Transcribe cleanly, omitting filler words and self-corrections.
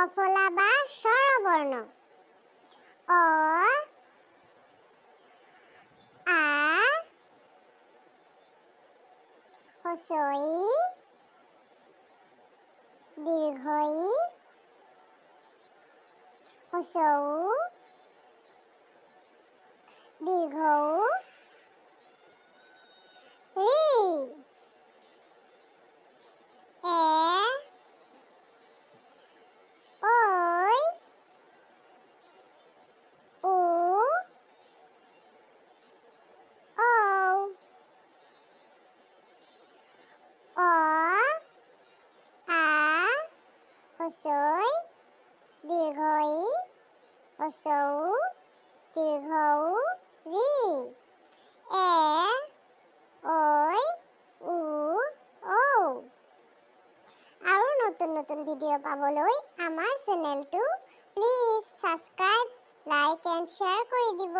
সফলা বা স্বৰবৰ্ণ। অ, আ, হ্ৰস্ব ই, দীৰ্ঘ ই, হ্ৰস্ব উ, দীৰ্ঘ উ, ঋ, এ, ঐ, ও, ঔ, অ, আ, হ্ৰস্ব ই, দীৰ্ঘ ই, হ্ৰস্ব উ, দীৰ্ঘ উ, ঋ, এ, ঐ, ও, ঔ। আৰু নতুন নতুন ভিডিঅ' পাবলৈ আমাৰ চেনেলটো please subscribe, like and share কৰি দিব।